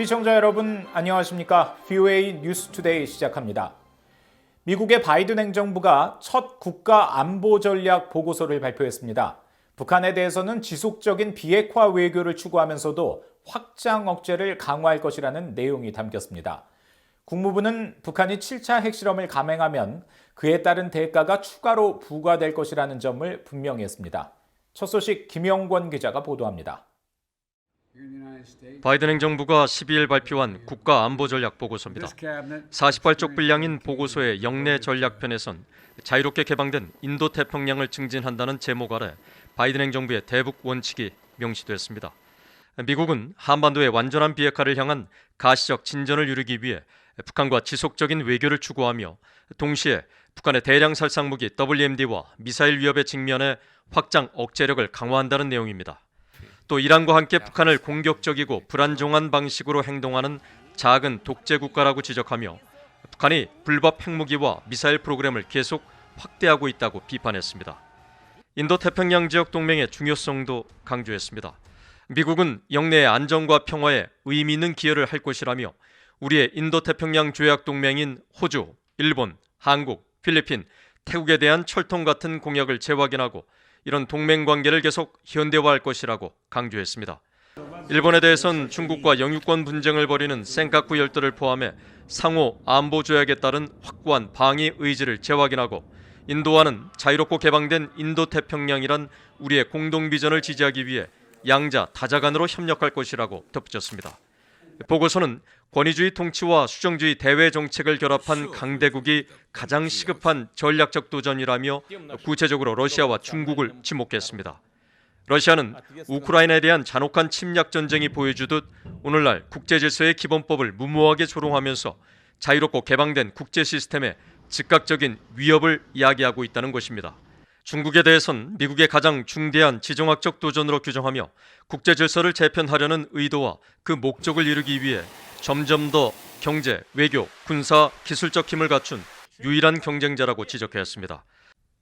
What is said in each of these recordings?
시청자 여러분 안녕하십니까? VOA 뉴스투데이 시작합니다. 미국의 바이든 행정부가 첫 국가 안보 전략 보고서를 발표했습니다. 북한에 대해서는 지속적인 비핵화 외교를 추구하면서도 확장 억제를 강화할 것이라는 내용이 담겼습니다. 국무부는 북한이 7차 핵실험을 감행하면 그에 따른 대가가 추가로 부과될 것이라는 점을 분명히 했습니다. 첫 소식 김영권 기자가 보도합니다. 바이든 행정부가 12일 발표한 국가 안보 전략 보고서입니다. 48쪽 분량인 보고서의 영내 전략편에선 자유롭게 개방된 인도 태평양을 증진한다는 제목 아래 바이든 행정부의 대북 원칙이 명시됐습니다. 미국은 한반도의 완전한 비핵화를 향한 가시적 진전을 이루기 위해 북한과 지속적인 외교를 추구하며 동시에 북한의 대량 살상 무기 WMD와 미사일 위협에 직면해 확장 억제력을 강화한다는 내용입니다. 또 이란과 함께 북한을 공격적이고 불안정한 방식으로 행동하는 작은 독재 국가라고 지적하며 북한이 불법 핵무기와 미사일 프로그램을 계속 확대하고 있다고 비판했습니다. 인도 태평양 지역 동맹의 중요성도 강조했습니다. 미국은 영내의 안정과 평화에 의미 있는 기여를 할 것이라며 우리의 인도 태평양 조약 동맹인 호주, 일본, 한국, 필리핀, 태국에 대한 철통 같은 공약을 재확인하고 이런 동맹 관계를 계속 현대화할 것이라고 강조했습니다. 일본에 대해선 중국과 영유권 분쟁을 벌이는 센카쿠 열도를 포함해 상호 안보 조약에 따른 확고한 방위 의지를 재확인하고 인도와는 자유롭고 개방된 인도 태평양이란 우리의 공동 비전을 지지하기 위해 양자 다자간으로 협력할 것이라고 덧붙였습니다. 보고서는 권위주의 통치와 수정주의 대외 정책을 결합한 강대국이 가장 시급한 전략적 도전이라며 구체적으로 러시아와 중국을 지목했습니다. 러시아는 우크라이나에 대한 잔혹한 침략 전쟁이 보여주듯 오늘날 국제 질서의 기본법을 무모하게 조롱하면서 자유롭고 개방된 국제 시스템에 즉각적인 위협을 야기하고 있다는 것입니다. 중국에 대해선 미국의 가장 중대한 지정학적 도전으로 규정하며 국제 질서를 재편하려는 의도와 그 목적을 이루기 위해 점점 더 경제, 외교, 군사, 기술적 힘을 갖춘 유일한 경쟁자라고 지적했습니다.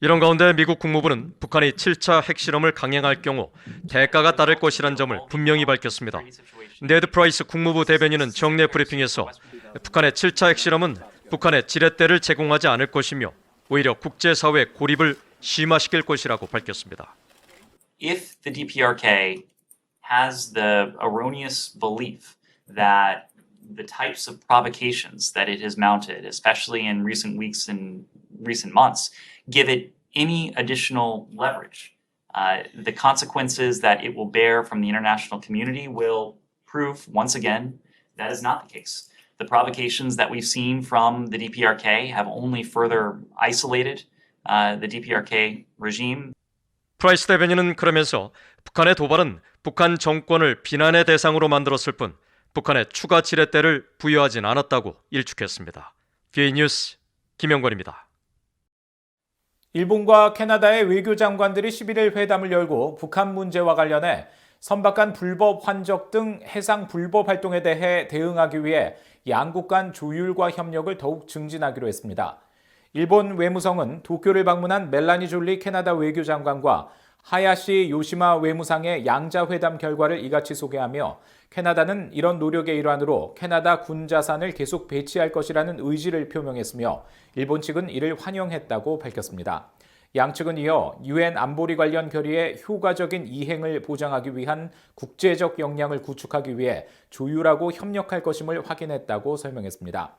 이런 가운데 미국 국무부는 북한이 7차 핵실험을 강행할 경우 대가가 따를 것이란 점을 분명히 밝혔습니다. 네드 프라이스 국무부 대변인은 정례 브리핑에서 북한의 7차 핵실험은 북한의 지렛대를 제공하지 않을 것이며 오히려 국제사회 고립을 심화시킬 것이라고 밝혔습니다. If the DPRK has the erroneous belief that the types of provocations that it has mounted, especially in recent weeks and recent months, give it any additional leverage, the consequences that it will bear from the international community will prove once again that is not the case. The provocations that we've seen from the DPRK have only further isolated the DPRK regime. 프라이스 대변인은 그러면서 북한의 도발은 북한 정권을 비난의 대상으로 만들었을 뿐 북한에 추가 지렛대를 부여하진 않았다고 일축했습니다. VOA 뉴스 김영권입니다. 일본과 캐나다의 외교장관들이 11일 회담을 열고 북한 문제와 관련해 선박 간 불법 환적 등 해상 불법 활동에 대해 대응하기 위해 양국 간 조율과 협력을 더욱 증진하기로 했습니다. 일본 외무성은 도쿄를 방문한 멜라니 졸리 캐나다 외교장관과 하야시 요시마 외무상의 양자회담 결과를 이같이 소개하며 캐나다는 이런 노력의 일환으로 캐나다 군 자산을 계속 배치할 것이라는 의지를 표명했으며 일본 측은 이를 환영했다고 밝혔습니다. 양측은 이어 유엔 안보리 관련 결의의 효과적인 이행을 보장하기 위한 국제적 역량을 구축하기 위해 조율하고 협력할 것임을 확인했다고 설명했습니다.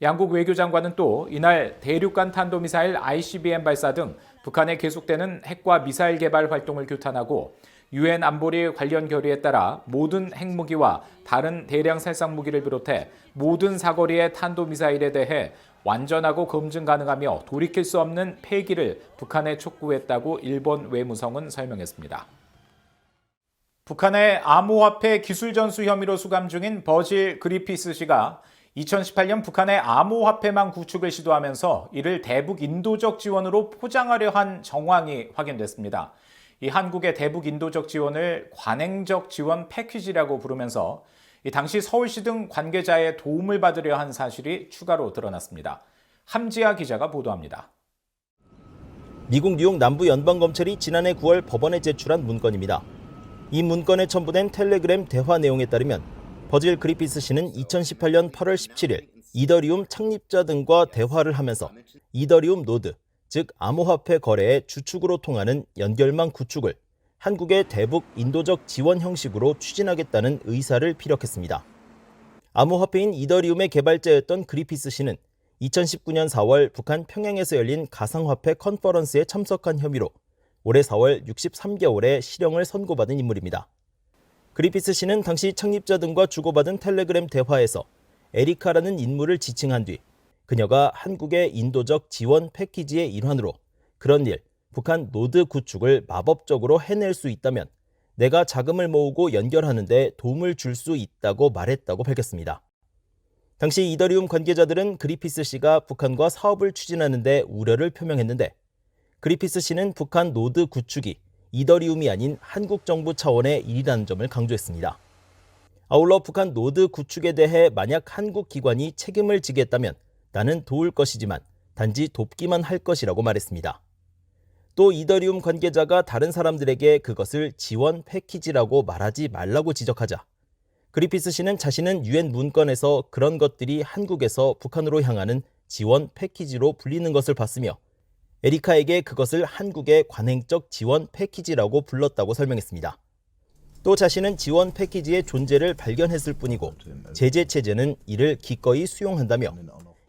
양국 외교장관은 또 이날 대륙간 탄도미사일 ICBM 발사 등 북한의 계속되는 핵과 미사일 개발 활동을 규탄하고 유엔 안보리 관련 결의에 따라 모든 핵무기와 다른 대량 살상 무기를 비롯해 모든 사거리의 탄도미사일에 대해 완전하고 검증 가능하며 돌이킬 수 없는 폐기를 북한에 촉구했다고 일본 외무성은 설명했습니다. 북한의 암호화폐 기술 전수 혐의로 수감 중인 버질 그리피스 씨가 2018년 북한의 암호화폐망 구축을 시도하면서 이를 대북 인도적 지원으로 포장하려 한 정황이 확인됐습니다. 이 한국의 대북 인도적 지원을 관행적 지원 패키지라고 부르면서 당시 서울시 등 관계자의 도움을 받으려 한 사실이 추가로 드러났습니다. 함지아 기자가 보도합니다. 미국 뉴욕 남부연방검찰이 지난해 9월 법원에 제출한 문건입니다. 이 문건에 첨부된 텔레그램 대화 내용에 따르면 버질 그리피스 씨는 2018년 8월 17일 이더리움 창립자 등과 대화를 하면서 이더리움 노드, 즉 암호화폐 거래의 주축으로 통하는 연결망 구축을 한국의 대북 인도적 지원 형식으로 추진하겠다는 의사를 피력했습니다. 암호화폐인 이더리움의 개발자였던 그리피스 씨는 2019년 4월 북한 평양에서 열린 가상화폐 컨퍼런스에 참석한 혐의로 올해 4월 63개월의 실형을 선고받은 인물입니다. 그리피스 씨는 당시 창립자 등과 주고받은 텔레그램 대화에서 에리카라는 인물을 지칭한 뒤 그녀가 한국의 인도적 지원 패키지의 일환으로 그런 일, 북한 노드 구축을 마법적으로 해낼 수 있다면 내가 자금을 모으고 연결하는 데 도움을 줄 수 있다고 말했다고 밝혔습니다. 당시 이더리움 관계자들은 그리피스 씨가 북한과 사업을 추진하는 데 우려를 표명했는데 그리피스 씨는 북한 노드 구축이 이더리움이 아닌 한국 정부 차원의 일이라는 점을 강조했습니다. 아울러 북한 노드 구축에 대해 만약 한국 기관이 책임을 지겠다면 나는 도울 것이지만 단지 돕기만 할 것이라고 말했습니다. 또 이더리움 관계자가 다른 사람들에게 그것을 지원 패키지라고 말하지 말라고 지적하자 그리피스 씨는 자신은 유엔 문건에서 그런 것들이 한국에서 북한으로 향하는 지원 패키지로 불리는 것을 봤으며 에리카에게 그것을 한국의 관행적 지원 패키지라고 불렀다고 설명했습니다. 또 자신은 지원 패키지의 존재를 발견했을 뿐이고 제재 체제는 이를 기꺼이 수용한다며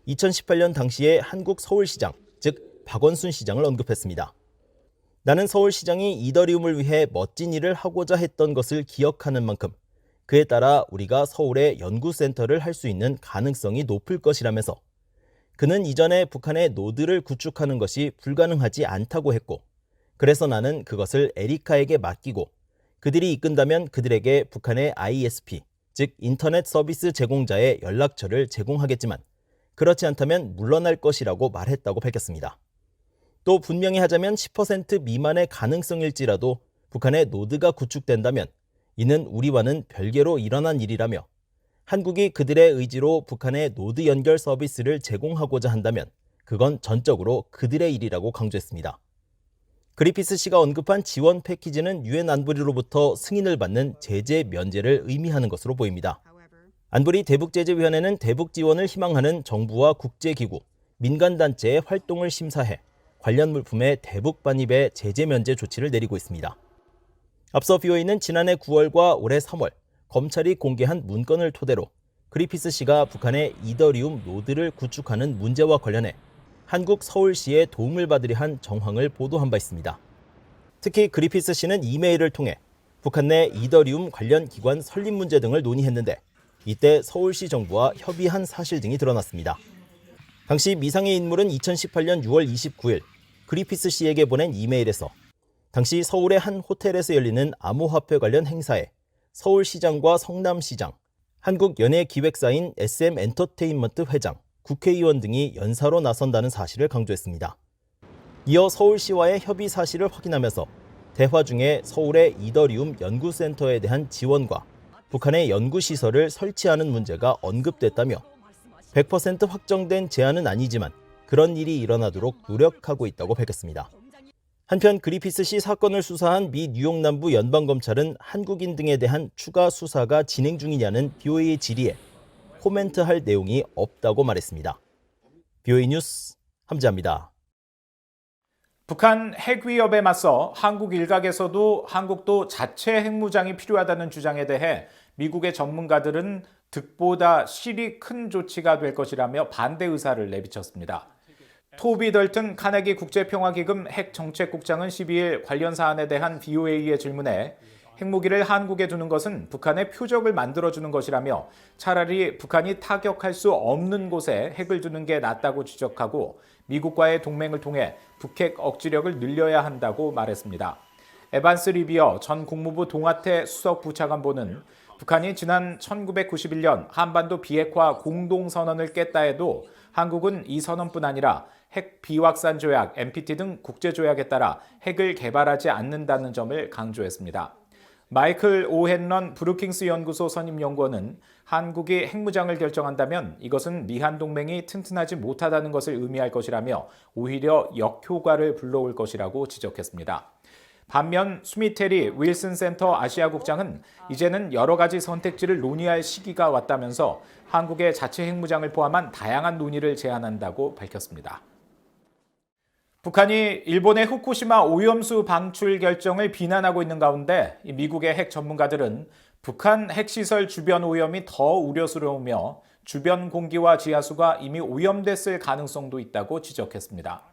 2018년 당시의 한국 서울시장, 즉 박원순 시장을 언급했습니다. 나는 서울시장이 이더리움을 위해 멋진 일을 하고자 했던 것을 기억하는 만큼 그에 따라 우리가 서울에 연구센터를 할 수 있는 가능성이 높을 것이라면서 그는 이전에 북한의 노드를 구축하는 것이 불가능하지 않다고 했고 그래서 나는 그것을 에리카에게 맡기고 그들이 이끈다면 그들에게 북한의 ISP, 즉 인터넷 서비스 제공자의 연락처를 제공하겠지만 그렇지 않다면 물러날 것이라고 말했다고 밝혔습니다. 또 분명히 하자면 10% 미만의 가능성일지라도 북한의 노드가 구축된다면 이는 우리와는 별개로 일어난 일이라며 한국이 그들의 의지로 북한의 노드 연결 서비스를 제공하고자 한다면 그건 전적으로 그들의 일이라고 강조했습니다. 그리피스 씨가 언급한 지원 패키지는 유엔 안보리로부터 승인을 받는 제재 면제를 의미하는 것으로 보입니다. 안보리 대북제재위원회는 대북 지원을 희망하는 정부와 국제기구, 민간단체의 활동을 심사해 관련 물품의 대북 반입에 제재 면제 조치를 내리고 있습니다. 앞서 BOA는 지난해 9월과 올해 3월 검찰이 공개한 문건을 토대로 그리피스 씨가 북한의 이더리움 노드를 구축하는 문제와 관련해 한국 서울시의 도움을 받으려 한 정황을 보도한 바 있습니다. 특히 그리피스 씨는 이메일을 통해 북한 내 이더리움 관련 기관 설립 문제 등을 논의했는데 이때 서울시 정부와 협의한 사실 등이 드러났습니다. 당시 미상의 인물은 2018년 6월 29일 그리피스 씨에게 보낸 이메일에서 당시 서울의 한 호텔에서 열리는 암호화폐 관련 행사에 서울시장과 성남시장, 한국연예기획사인 SM엔터테인먼트 회장, 국회의원 등이 연사로 나선다는 사실을 강조했습니다. 이어 서울시와의 협의 사실을 확인하면서 대화 중에 서울의 이더리움 연구센터에 대한 지원과 북한의 연구시설을 설치하는 문제가 언급됐다며 100% 확정된 제안은 아니지만 그런 일이 일어나도록 노력하고 있다고 밝혔습니다. 한편 그리피스 씨 사건을 수사한 미 뉴욕 남부 연방검찰은 한국인 등에 대한 추가 수사가 진행 중이냐는 BOA의 질의에 코멘트할 내용이 없다고 말했습니다. BOA 뉴스 함재합니다. 북한 핵 위협에 맞서 한국 일각에서도 한국도 자체 핵무장이 필요하다는 주장에 대해 미국의 전문가들은 득보다 실이 큰 조치가 될 것이라며 반대 의사를 내비쳤습니다. 토비 덜튼 카네기 국제평화기금 핵정책국장은 12일 관련 사안에 대한 BOA의 질문에 핵무기를 한국에 두는 것은 북한의 표적을 만들어주는 것이라며 차라리 북한이 타격할 수 없는 곳에 핵을 두는 게 낫다고 지적하고 미국과의 동맹을 통해 북핵 억지력을 늘려야 한다고 말했습니다. 에반스 리비어 전 국무부 동아태 수석부차관보는 북한이 지난 1991년 한반도 비핵화 공동선언을 깼다 해도 한국은 이 선언뿐 아니라 핵 비확산 조약, NPT 등 국제조약에 따라 핵을 개발하지 않는다는 점을 강조했습니다. 마이클 오헨런 브루킹스 연구소 선임연구원은 한국이 핵무장을 결정한다면 이것은 미한 동맹이 튼튼하지 못하다는 것을 의미할 것이라며 오히려 역효과를 불러올 것이라고 지적했습니다. 반면 수미테리 윌슨 센터 아시아국장은 이제는 여러 가지 선택지를 논의할 시기가 왔다면서 한국의 자체 핵무장을 포함한 다양한 논의를 제안한다고 밝혔습니다. 북한이 일본의 후쿠시마 오염수 방출 결정을 비난하고 있는 가운데 미국의 핵 전문가들은 북한 핵시설 주변 오염이 더 우려스러우며 주변 공기와 지하수가 이미 오염됐을 가능성도 있다고 지적했습니다.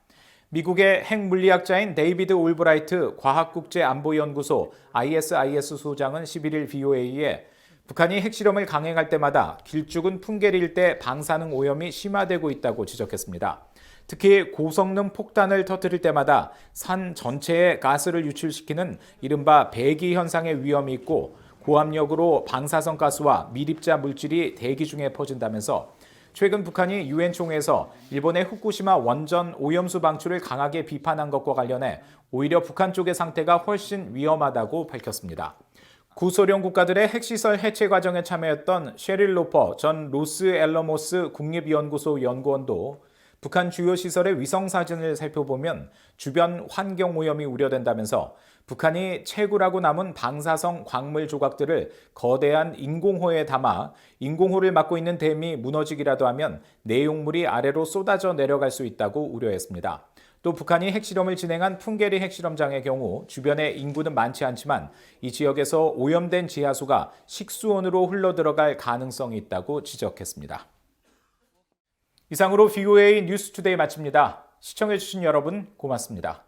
미국의 핵물리학자인 데이비드 올브라이트 과학국제안보연구소 ISIS 소장은 11일 VOA에 북한이 핵실험을 강행할 때마다 길쭉은 풍계리일 때 방사능 오염이 심화되고 있다고 지적했습니다. 특히 고성능 폭탄을 터뜨릴 때마다 산 전체에 가스를 유출시키는 이른바 배기 현상의 위험이 있고 고압력으로 방사성 가스와 미립자 물질이 대기 중에 퍼진다면서 최근 북한이 유엔 총회에서 일본의 후쿠시마 원전 오염수 방출을 강하게 비판한 것과 관련해 오히려 북한 쪽의 상태가 훨씬 위험하다고 밝혔습니다. 구소련 국가들의 핵시설 해체 과정에 참여했던 셰릴 로퍼 전 로스앨러모스 국립연구소 연구원도 북한 주요 시설의 위성사진을 살펴보면 주변 환경 오염이 우려된다면서 북한이 채굴하고 남은 방사성 광물 조각들을 거대한 인공호에 담아 인공호를 막고 있는 댐이 무너지기라도 하면 내용물이 아래로 쏟아져 내려갈 수 있다고 우려했습니다. 또 북한이 핵실험을 진행한 풍계리 핵실험장의 경우 주변에 인구는 많지 않지만 이 지역에서 오염된 지하수가 식수원으로 흘러들어갈 가능성이 있다고 지적했습니다. 이상으로 VOA 뉴스투데이 마칩니다. 시청해주신 여러분 고맙습니다.